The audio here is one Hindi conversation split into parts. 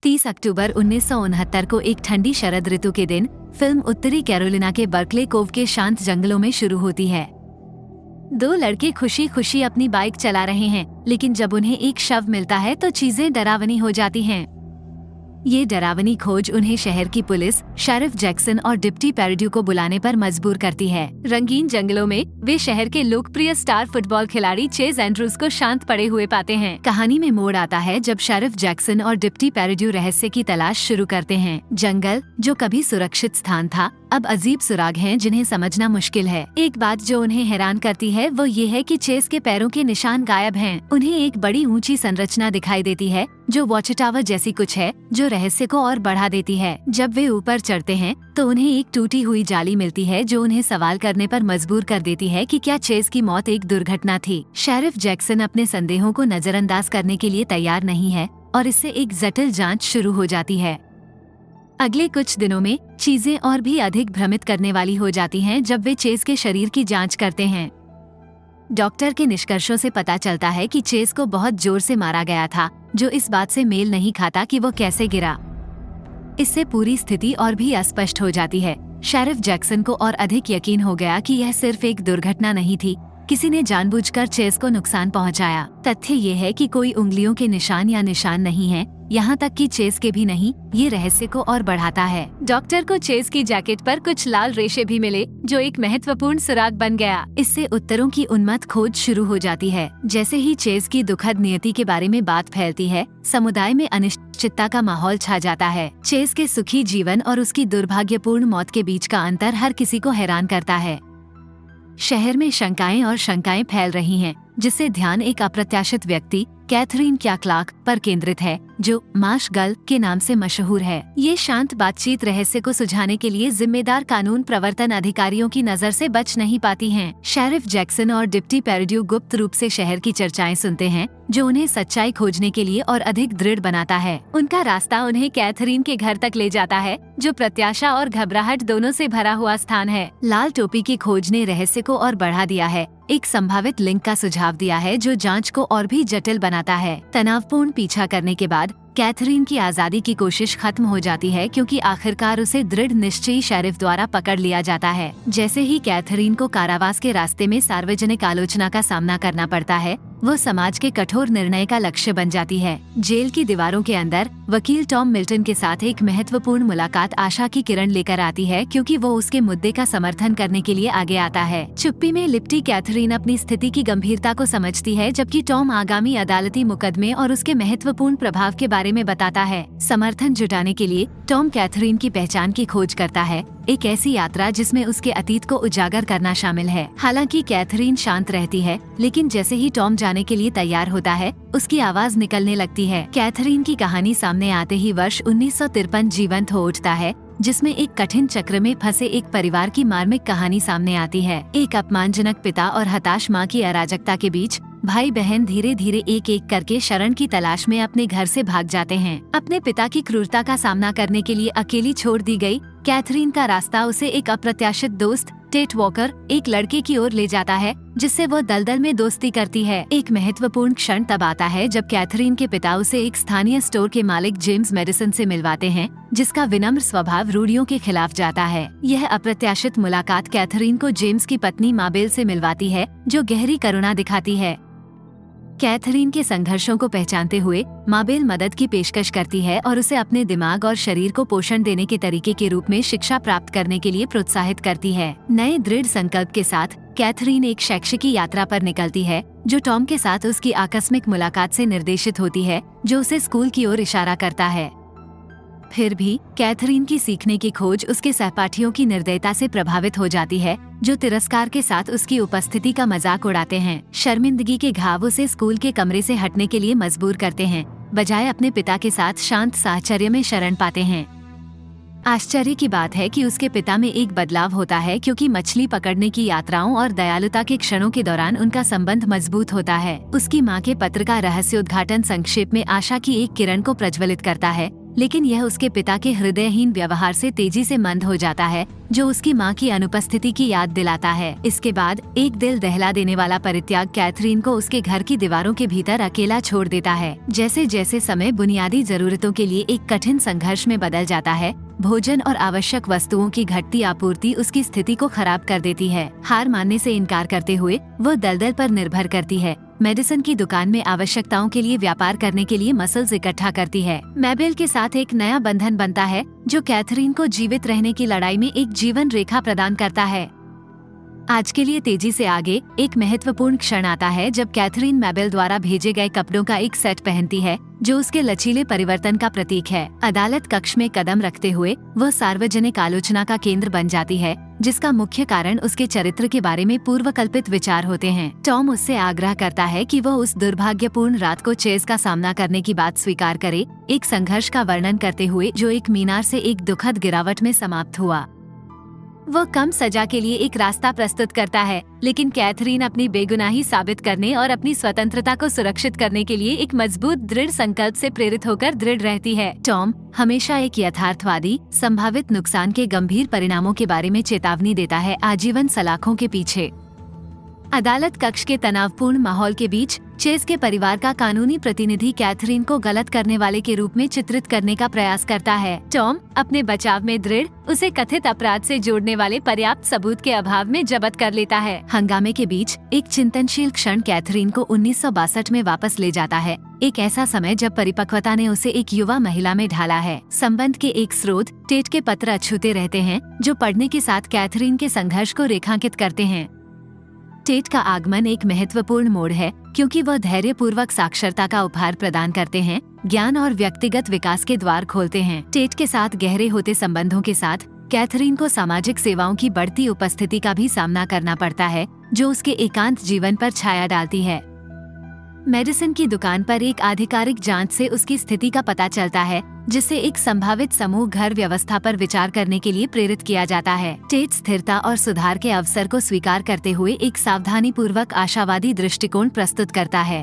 30 अक्टूबर 1969 को एक ठंडी शरद ऋतु के दिन फिल्म उत्तरी कैरोलिना के बर्कले कोव के शांत जंगलों में शुरू होती है। दो लड़के खुशी खुशी अपनी बाइक चला रहे हैं, लेकिन जब उन्हें एक शव मिलता है तो चीजें डरावनी हो जाती हैं। ये डरावनी खोज उन्हें शहर की पुलिस, शेरिफ जैक्सन और डिप्टी पेरिड्यू को बुलाने पर मजबूर करती है। रंगीन जंगलों में वे शहर के लोकप्रिय स्टार फुटबॉल खिलाड़ी चेज एंड्रूज को शांत पड़े हुए पाते हैं। कहानी में मोड़ आता है जब शेरिफ जैक्सन और डिप्टी पेरिड्यू रहस्य की तलाश शुरू करते हैं। जंगल, जो कभी सुरक्षित स्थान था, अब अजीब सुराग हैं जिन्हें समझना मुश्किल है। एक बात जो उन्हें हैरान करती है वो ये है कि चेज के पैरों के निशान गायब हैं। उन्हें एक बड़ी ऊंची संरचना दिखाई देती है जो वॉच टावर जैसी कुछ है, जो रहस्य को और बढ़ा देती है। जब वे ऊपर चढ़ते हैं तो उन्हें एक टूटी हुई जाली मिलती है जो उन्हें सवाल करने पर मजबूर कर देती है कि क्या चेज की मौत एक दुर्घटना थी। शेरिफ जैक्सन अपने संदेहों को नजरअंदाज करने के लिए तैयार नहीं है और इससे एक जटिल जांच शुरू हो जाती है। अगले कुछ दिनों में चीजें और भी अधिक भ्रमित करने वाली हो जाती हैं जब वे चेज के शरीर की जांच करते हैं। डॉक्टर के निष्कर्षों से पता चलता है कि चेज को बहुत जोर से मारा गया था, जो इस बात से मेल नहीं खाता कि वो कैसे गिरा। इससे पूरी स्थिति और भी अस्पष्ट हो जाती है। शेरिफ जैक्सन को और अधिक यकीन हो गया कि यह सिर्फ एक दुर्घटना नहीं थी, किसी ने जानबूझकर चेज को नुकसान पहुंचाया। तथ्य ये है कि कोई उंगलियों के निशान या निशान नहीं है, यहाँ तक कि चेज के भी नहीं। ये रहस्य को और बढ़ाता है। डॉक्टर को चेज की जैकेट पर कुछ लाल रेशे भी मिले, जो एक महत्वपूर्ण सुराग बन गया। इससे उत्तरों की उन्मत्त खोज शुरू हो जाती है। जैसे ही चेज की दुखद नियति के बारे में बात फैलती है, समुदाय में अनिश्चितता का माहौल छा जाता है। चेज के सुखी जीवन और उसकी दुर्भाग्यपूर्ण मौत के बीच का अंतर हर किसी को हैरान करता है। शहर में शंकाएं फैल रही हैं, जिससे ध्यान एक अप्रत्याशित व्यक्ति, कैथरीन क्लार्क पर केंद्रित है, जो मार्श गल के नाम से मशहूर है। ये शांत बातचीत रहस्य को सुलझाने के लिए जिम्मेदार कानून प्रवर्तन अधिकारियों की नजर से बच नहीं पाती हैं। शेरिफ जैक्सन और डिप्टी पेरिड्यू गुप्त रूप से शहर की चर्चाएं सुनते हैं, जो उन्हें सच्चाई खोजने के लिए और अधिक दृढ़ बनाता है। उनका रास्ता उन्हें कैथरीन के घर तक ले जाता है, जो प्रत्याशा और घबराहट दोनों से भरा हुआ स्थान है। लाल टोपी की खोज ने रहस्य को और बढ़ा दिया है, एक संभावित लिंक का सुझाव दिया है जो जांच को और भी जटिल बनाता है। तनावपूर्ण पीछा करने के बाद कैथरीन की आजादी की कोशिश खत्म हो जाती है, क्योंकि आखिरकार उसे दृढ़ निश्चयी शेरिफ द्वारा पकड़ लिया जाता है। जैसे ही कैथरीन को कारावास के रास्ते में सार्वजनिक आलोचना का सामना करना पड़ता है, वो समाज के कठोर निर्णय का लक्ष्य बन जाती है। जेल की दीवारों के अंदर वकील टॉम मिल्टन के साथ एक महत्वपूर्ण मुलाकात आशा की किरण लेकर आती है, क्योंकि वो उसके मुद्दे का समर्थन करने के लिए आगे आता है। चुप्पी में लिपटी कैथरीन अपनी स्थिति की गंभीरता को समझती है, जबकि टॉम आगामी अदालती मुकदमे और उसके महत्वपूर्ण प्रभाव के बारे में बताता है। समर्थन जुटाने के लिए टॉम कैथरीन की पहचान की खोज करता है, एक ऐसी यात्रा जिसमें उसके अतीत को उजागर करना शामिल है। हालांकि कैथरीन शांत रहती है, लेकिन जैसे ही टॉम जाने के लिए तैयार होता है, उसकी आवाज निकलने लगती है। कैथरीन की कहानी सामने आते ही वर्ष 1953 जीवंत हो उठता है, जिसमें एक कठिन चक्र में फंसे एक परिवार की मार्मिक कहानी सामने आती है। एक अपमानजनक पिता और हताश माँ की अराजकता के बीच भाई बहन धीरे धीरे एक एक करके शरण की तलाश में अपने घर से भाग जाते हैं। अपने पिता की क्रूरता का सामना करने के लिए अकेली छोड़ दी गई कैथरीन का रास्ता उसे एक अप्रत्याशित दोस्त, टेट वॉकर, एक लड़के की ओर ले जाता है, जिससे वो दलदल में दोस्ती करती है। एक महत्वपूर्ण क्षण तब आता है जब कैथरीन के पिता उसे एक स्थानीय स्टोर के मालिक जेम्स मेडिसन से मिलवाते हैं, जिसका विनम्र स्वभाव रूढ़ियों के खिलाफ जाता है। यह अप्रत्याशित मुलाकात कैथरीन को जेम्स की पत्नी माबेल से मिलवाती है, जो गहरी करुणा दिखाती है। कैथरीन के संघर्षों को पहचानते हुए माबेल मदद की पेशकश करती है और उसे अपने दिमाग और शरीर को पोषण देने के तरीके के रूप में शिक्षा प्राप्त करने के लिए प्रोत्साहित करती है। नए दृढ़ संकल्प के साथ कैथरीन एक शैक्षिक यात्रा पर निकलती है, जो टॉम के साथ उसकी आकस्मिक मुलाकात से निर्देशित होती है, जो उसे स्कूल की ओर इशारा करता है। फिर भी कैथरीन की सीखने की खोज उसके सहपाठियों की निर्दयता से प्रभावित हो जाती है, जो तिरस्कार के साथ उसकी उपस्थिति का मजाक उड़ाते हैं। शर्मिंदगी के घाव उसे स्कूल के कमरे से हटने के लिए मजबूर करते हैं, बजाय अपने पिता के साथ शांत साहचर्य में शरण पाते हैं। आश्चर्य की बात है कि उसके पिता में एक बदलाव होता है, क्योंकि मछली पकड़ने की यात्राओं और दयालुता के क्षणों के दौरान उनका संबंध मजबूत होता है। उसकी मां के पत्र का रहस्योद्घाटन संक्षेप में आशा की एक किरण को प्रज्वलित करता है, लेकिन यह उसके पिता के हृदयहीन व्यवहार से तेजी से मंद हो जाता है, जो उसकी मां की अनुपस्थिति की याद दिलाता है। इसके बाद एक दिल दहला देने वाला परित्याग कैथरीन को उसके घर की दीवारों के भीतर अकेला छोड़ देता है। जैसे जैसे समय बुनियादी जरूरतों के लिए एक कठिन संघर्ष में बदल जाता है, भोजन और आवश्यक वस्तुओं की घटती आपूर्ति उसकी स्थिति को खराब कर देती है। हार मानने से इनकार करते हुए वो दलदल पर निर्भर करती है। मेडिसिन की दुकान में आवश्यकताओं के लिए व्यापार करने के लिए मसल्स इकट्ठा करती है। मैबेल के साथ एक नया बंधन बनता है, जो कैथरीन को जीवित रहने की लड़ाई में एक जीवन रेखा प्रदान करता है। आज के लिए तेजी से आगे एक महत्वपूर्ण क्षण आता है जब कैथरीन मैबेल द्वारा भेजे गए कपड़ों का एक सेट पहनती है, जो उसके लचीले परिवर्तन का प्रतीक है। अदालत कक्ष में कदम रखते हुए वह सार्वजनिक आलोचना का केंद्र बन जाती है, जिसका मुख्य कारण उसके चरित्र के बारे में पूर्व कल्पित विचार होते हैं। टॉम उससे आग्रह करता है कि वह उस दुर्भाग्यपूर्ण रात को चेज का सामना करने की बात स्वीकार करे, एक संघर्ष का वर्णन करते हुए जो एक मीनार से एक दुखद गिरावट में समाप्त हुआ। वो कम सजा के लिए एक रास्ता प्रस्तुत करता है, लेकिन कैथरीन अपनी बेगुनाही साबित करने और अपनी स्वतंत्रता को सुरक्षित करने के लिए एक मजबूत दृढ़ संकल्प से प्रेरित होकर दृढ़ रहती है। टॉम हमेशा एक यथार्थवादी, संभावित नुकसान के गंभीर परिणामों के बारे में चेतावनी देता है, आजीवन सलाखों के पीछे। अदालत कक्ष के तनावपूर्ण माहौल के बीच चेज के परिवार का कानूनी प्रतिनिधि कैथरीन को गलत करने वाले के रूप में चित्रित करने का प्रयास करता है। टॉम अपने बचाव में दृढ़, उसे कथित अपराध से जोड़ने वाले पर्याप्त सबूत के अभाव में जब्त कर लेता है। हंगामे के बीच एक चिंतनशील क्षण कैथरीन को 1962 में वापस ले जाता है, एक ऐसा समय जब परिपक्वता ने उसे एक युवा महिला में ढाला है। संबंध के एक स्रोत टेट के पत्र अछूते रहते हैं, जो पढ़ने के साथ कैथरीन के संघर्ष को रेखांकित करते हैं। टेट का आगमन एक महत्वपूर्ण मोड़ है, क्योंकि वह धैर्यपूर्वक साक्षरता का उपहार प्रदान करते हैं, ज्ञान और व्यक्तिगत विकास के द्वार खोलते हैं। टेट के साथ गहरे होते संबंधों के साथ कैथरीन को सामाजिक सेवाओं की बढ़ती उपस्थिति का भी सामना करना पड़ता है, जो उसके एकांत जीवन पर छाया डालती है। मेडिसिन की दुकान पर एक आधिकारिक जांच से उसकी स्थिति का पता चलता है, जिससे एक संभावित समूह घर व्यवस्था पर विचार करने के लिए प्रेरित किया जाता है। टेट स्थिरता और सुधार के अवसर को स्वीकार करते हुए एक सावधानी पूर्वक आशावादी दृष्टिकोण प्रस्तुत करता है।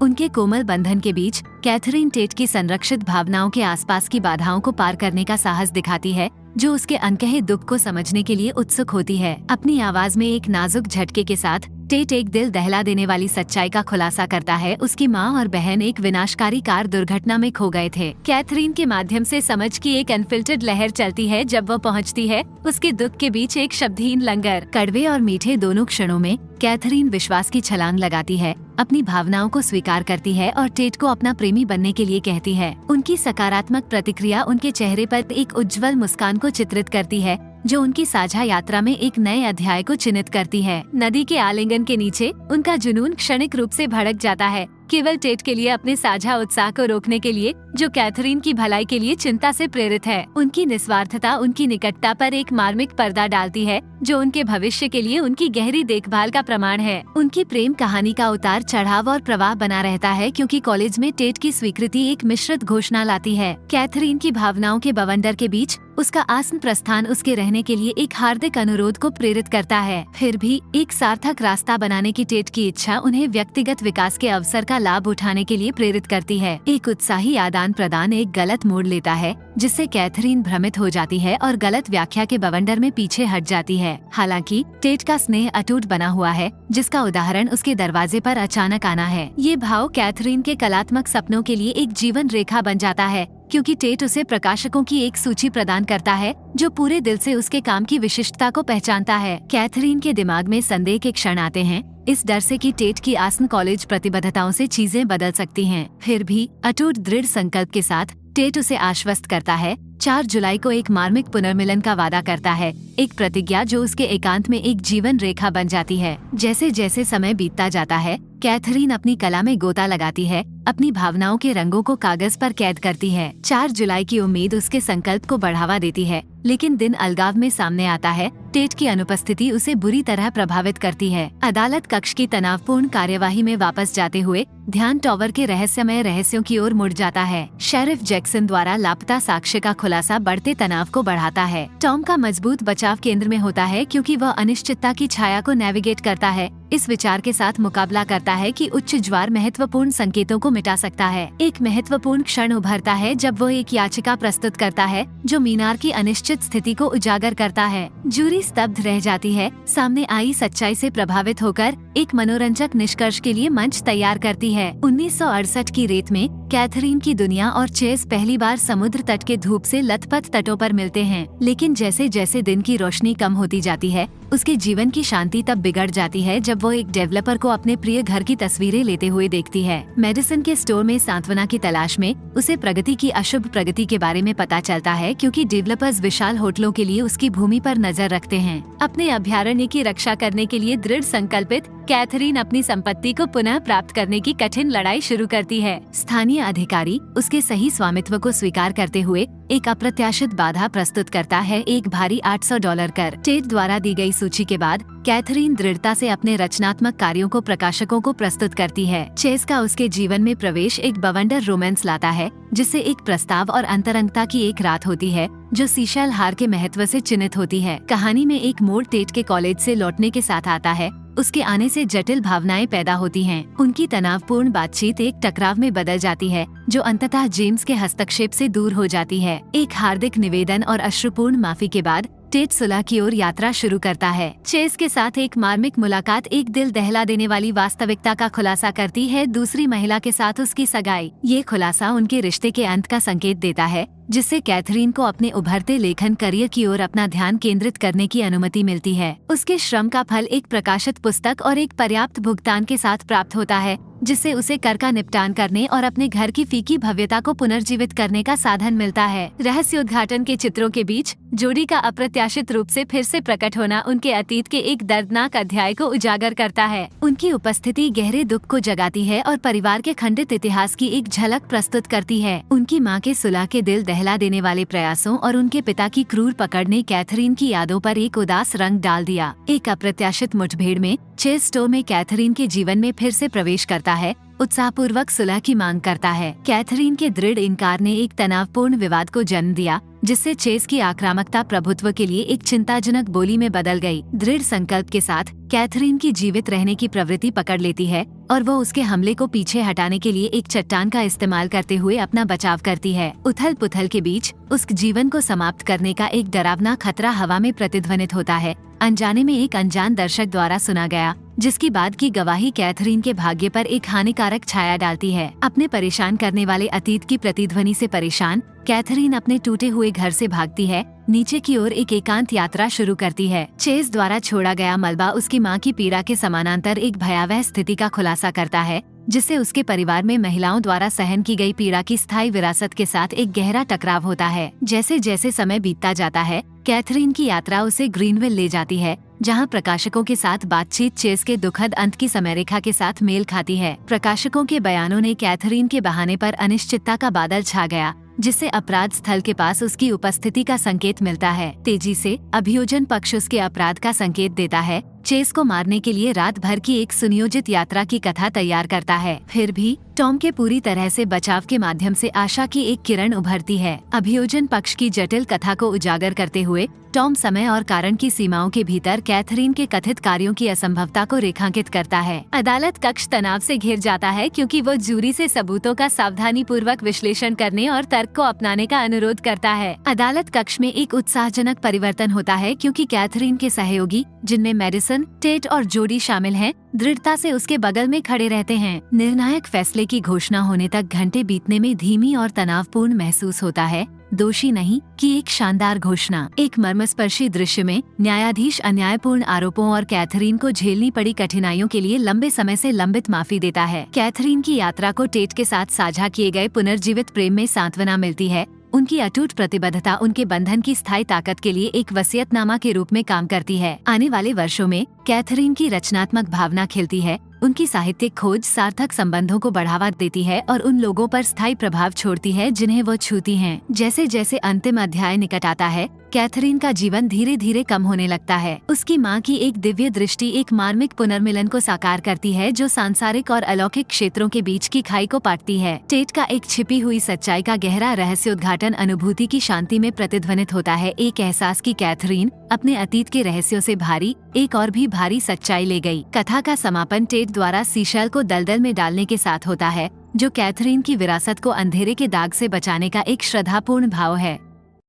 उनके कोमल बंधन के बीच कैथरीन टेट की संरक्षित भावनाओं के आसपास की बाधाओं को पार करने का साहस दिखाती है, जो उसके अनकहे दुख को समझने के लिए उत्सुक होती है। अपनी आवाज में एक नाजुक झटके के साथ टेट एक दिल दहला देने वाली सच्चाई का खुलासा करता है। उसकी माँ और बहन एक विनाशकारी कार दुर्घटना में खो गए थे। कैथरीन के माध्यम से समझ की एक अनफिल्टर्ड लहर चलती है जब वो पहुँचती है उसके दुख के बीच एक शब्दहीन लंगर। कड़वे और मीठे दोनों क्षणों में कैथरीन विश्वास की छलांग लगाती है, अपनी भावनाओं को स्वीकार करती है और टेट को अपना प्रेमी बनने के लिए कहती है। उनकी सकारात्मक प्रतिक्रिया उनके चेहरे पर एक उज्जवल मुस्कान को चित्रित करती है, जो उनकी साझा यात्रा में एक नए अध्याय को चिन्हित करती है। नदी के आलिंगन के नीचे उनका जुनून क्षणिक रूप से भड़क जाता है, केवल टेट के लिए अपने साझा उत्साह को रोकने के लिए, जो कैथरीन की भलाई के लिए चिंता से प्रेरित है। उनकी निस्वार्थता उनकी निकटता पर एक मार्मिक पर्दा डालती है, जो उनके भविष्य के लिए उनकी गहरी देखभाल का प्रमाण है। उनकी प्रेम कहानी का उतार चढ़ाव और प्रवाह बना रहता है, क्योंकि कॉलेज में टेट की स्वीकृति एक मिश्रित घोषणा लाती है। कैथरीन की भावनाओं के बवंडर के बीच उसका आसन प्रस्थान उसके रहने के लिए एक हार्दिक अनुरोध को प्रेरित करता है। फिर भी एक सार्थक रास्ता बनाने की टेट की इच्छा उन्हें व्यक्तिगत विकास के अवसर का लाभ उठाने के लिए प्रेरित करती है। एक उत्साही आदान प्रदान एक गलत मोड़ लेता है, जिससे कैथरीन भ्रमित हो जाती है और गलत व्याख्या के बवंडर में पीछे हट जाती है। हालांकि टेट का स्नेह अटूट बना हुआ है, जिसका उदाहरण उसके दरवाजे पर अचानक आना है। ये भाव कैथरीन के कलात्मक सपनों के लिए एक जीवन रेखा बन जाता है, क्योंकि टेट उसे प्रकाशकों की एक सूची प्रदान करता है, जो पूरे दिल से उसके काम की विशिष्टता को पहचानता है। कैथरीन के दिमाग में संदेह के क्षण आते हैं, इस डर से कि टेट की आसन कॉलेज प्रतिबद्धताओं से चीजें बदल सकती हैं। फिर भी अटूट दृढ़ संकल्प के साथ टेट उसे आश्वस्त करता है। 4 जुलाई को एक मार्मिक पुनर्मिलन का वादा करता है, एक प्रतिज्ञा जो उसके एकांत में एक जीवन रेखा बन जाती है। जैसे जैसे समय बीतता जाता है, कैथरीन अपनी कला में गोता लगाती है, अपनी भावनाओं के रंगों को कागज पर कैद करती है। 4 जुलाई की उम्मीद उसके संकल्प को बढ़ावा देती है, लेकिन दिन अलगाव में सामने आता है। टेट की अनुपस्थिति उसे बुरी तरह प्रभावित करती है। अदालत कक्ष की तनावपूर्ण कार्यवाही में वापस जाते हुए ध्यान टॉवर के रहस्यमय रहस्यों की ओर मुड़ जाता है। शेरिफ जैक्सन द्वारा लापता साक्ष्य का खुलासा बढ़ते तनाव को बढ़ाता है। टॉम का मजबूत बचाव केंद्र में होता है, क्योंकि वह अनिश्चितता की छाया को नेविगेट करता है, इस विचार के साथ मुकाबला करता है कि उच्च ज्वार महत्वपूर्ण संकेतों को मिटा सकता है। एक महत्वपूर्ण क्षण उभरता है जब वो एक याचिका प्रस्तुत करता है जो मीनार की अनिश्चित स्थिति को उजागर करता है। जूरी स्तब्ध रह जाती है, सामने आई सच्चाई से प्रभावित होकर एक मनोरंजक निष्कर्ष के लिए मंच तैयार करती है। 1968 की रेत में कैथरीन की दुनिया और चेस पहली बार समुद्र तट के धूप से लथपथ तटों पर मिलते हैं, लेकिन जैसे जैसे दिन की रोशनी कम होती जाती है उसके जीवन की शांति तब बिगड़ जाती है जब वो एक डेवलपर को अपने प्रिय घर की तस्वीरें लेते हुए देखती है। मेडिसन के स्टोर में सांत्वना की तलाश में उसे प्रगति की अशुभ प्रगति के बारे में पता चलता है, क्योंकि डेवलपर्स विशाल होटलों के लिए उसकी भूमि पर नजर रखते हैं। अपने अभयारण्य की रक्षा करने के लिए दृढ़ संकल्पित कैथरीन अपनी संपत्ति को पुनः प्राप्त करने की कठिन लड़ाई शुरू करती है। स्थानीय अधिकारी उसके सही स्वामित्व को स्वीकार करते हुए एक अप्रत्याशित बाधा प्रस्तुत करता है, एक भारी $800 कर। टेट द्वारा दी गई सूची के बाद कैथरीन दृढ़ता से अपने रचनात्मक कार्यों को प्रकाशकों को प्रस्तुत करती है। चेस का उसके जीवन में प्रवेश एक बवंडर रोमांस लाता है, जिससे एक प्रस्ताव और अंतरंगता की एक रात होती है जो सीशेल हार के महत्व से चिन्हित होती है। कहानी में एक मोड़ टेट के कॉलेज से लौटने के साथ आता है। उसके आने से जटिल भावनाएं पैदा होती हैं। उनकी तनावपूर्ण बातचीत एक टकराव में बदल जाती है जो अंततः जेम्स के हस्तक्षेप से दूर हो जाती है। एक हार्दिक निवेदन और अश्रुपूर्ण माफी के बाद टेट सुलह की ओर यात्रा शुरू करता है। चेस के साथ एक मार्मिक मुलाकात एक दिल दहला देने वाली वास्तविकता का खुलासा करती है, दूसरी महिला के साथ उसकी सगाई। ये खुलासा उनके रिश्ते के अंत का संकेत देता है, जिससे कैथरीन को अपने उभरते लेखन करियर की ओर अपना ध्यान केंद्रित करने की अनुमति मिलती है। उसके श्रम का फल एक प्रकाशित पुस्तक और एक पर्याप्त भुगतान के साथ प्राप्त होता है, जिससे उसे कर का निपटान करने और अपने घर की फीकी भव्यता को पुनर्जीवित करने का साधन मिलता है। रहस्योद्घाटन के चित्रों के बीच जोड़ी का अप्रत्याशित रूप से फिर से प्रकट होना उनके अतीत के एक दर्दनाक अध्याय को उजागर करता है। उनकी उपस्थिति गहरे दुख को जगाती है और परिवार के खंडित इतिहास की एक झलक प्रस्तुत करती है। उनकी मां के सुलह के दिल दहला देने वाले प्रयासों और उनके पिता की क्रूर पकड़ ने कैथरीन की यादों पर एक उदास रंग डाल दिया। एक अप्रत्याशित मुठभेड़ में चेस स्टोर में कैथरीन के जीवन में फिर से प्रवेश करता है, उत्साहपूर्वक सुलह की मांग करता है। कैथरीन के दृढ़ इनकार ने एक तनावपूर्ण विवाद को जन्म दिया, जिससे चेस की आक्रामकता प्रभुत्व के लिए एक चिंताजनक बोली में बदल गई। दृढ़ संकल्प के साथ कैथरीन की जीवित रहने की प्रवृत्ति पकड़ लेती है और वो उसके हमले को पीछे हटाने के लिए एक चट्टान का इस्तेमाल करते हुए अपना बचाव करती है। उथल पुथल के बीच उस जीवन को समाप्त करने का एक डरावना खतरा हवा में प्रतिध्वनित होता है, अनजाने में एक अनजान दर्शक द्वारा सुना गया, जिसकी बाद की गवाही कैथरीन के भाग्य पर एक हानिकारक छाया डालती है। अपने परेशान करने वाले अतीत की प्रतिध्वनि से परेशान कैथरीन अपने टूटे हुए घर से भागती है, नीचे की ओर एक एकांत यात्रा शुरू करती है। चेस द्वारा छोड़ा गया मलबा उसकी मां की पीड़ा के समानांतर एक भयावह स्थिति का खुलासा करता है, जिससे उसके परिवार में महिलाओं द्वारा सहन की गई पीड़ा की स्थायी विरासत के साथ एक गहरा टकराव होता है। जैसे जैसे समय बीतता जाता है, कैथरीन की यात्रा उसे ग्रीनविल ले जाती है, जहां प्रकाशकों के साथ बातचीत चेस के दुखद अंत की समयरेखा के साथ मेल खाती है। प्रकाशकों के बयानों ने कैथरीन के बहाने पर अनिश्चितता का बादल छा गया, जिससे अपराध स्थल के पास उसकी उपस्थिति का संकेत मिलता है। तेजी से अभियोजन पक्ष उसके अपराध का संकेत देता है, चेस को मारने के लिए रात भर की एक सुनियोजित यात्रा की कथा तैयार करता है। फिर भी टॉम के पूरी तरह से बचाव के माध्यम से आशा की एक किरण उभरती है। अभियोजन पक्ष की जटिल कथा को उजागर करते हुए टॉम समय और कारण की सीमाओं के भीतर कैथरीन के कथित कार्यों की असंभवता को रेखांकित करता है। अदालत कक्ष तनाव से घिर जाता है, क्योंकि वो जूरी से सबूतों का सावधानी पूर्वक विश्लेषण करने और तर्क को अपनाने का अनुरोध करता है। अदालत कक्ष में एक उत्साहजनक परिवर्तन होता है, क्योंकि कैथरीन के सहयोगी, जिनमें मेडिसन, टेट और जोडी शामिल हैं, दृढ़ता से उसके बगल में खड़े रहते हैं। निर्णायक फैसले की घोषणा होने तक घंटे बीतने में धीमी और तनावपूर्ण महसूस होता है। दोषी नहीं कि एक शानदार घोषणा। एक मर्मस्पर्शी दृश्य में न्यायाधीश अन्यायपूर्ण आरोपों और कैथरीन को झेलनी पड़ी कठिनाइयों के लिए लंबे समय से लंबित माफी देता है। कैथरीन की यात्रा को टेट के साथ साझा किए गए पुनर्जीवित प्रेम में सांत्वना मिलती है। उनकी अटूट प्रतिबद्धता उनके बंधन की स्थायी ताकत के लिए एक वसीयतनामा के रूप में काम करती है। आने वाले वर्षों में कैथरीन की रचनात्मक भावना खिलती है। उनकी साहित्यिक खोज सार्थक संबंधों को बढ़ावा देती है और उन लोगों पर स्थायी प्रभाव छोड़ती है जिन्हें वो छूती हैं। जैसे जैसे अंतिम अध्याय निकट आता है, कैथरीन का जीवन धीरे धीरे कम होने लगता है। उसकी माँ की एक दिव्य दृष्टि एक मार्मिक पुनर्मिलन को साकार करती है, जो सांसारिक और अलौकिक क्षेत्रों के बीच की खाई को पाटती है। टेट का एक छिपी हुई सच्चाई का गहरा रहस्य उद्घाटन अनुभूति की शांति में प्रतिध्वनित होता है, एक एहसास की कैथरीन अपने अतीत के रहस्यों से भारी एक और भी भारी सच्चाई ले गई। कथा का समापन टेट द्वारा सीशेल को दलदल में डालने के साथ होता है, जो कैथरीन की विरासत को अंधेरे के दाग से बचाने का एक श्रद्धापूर्ण भाव है।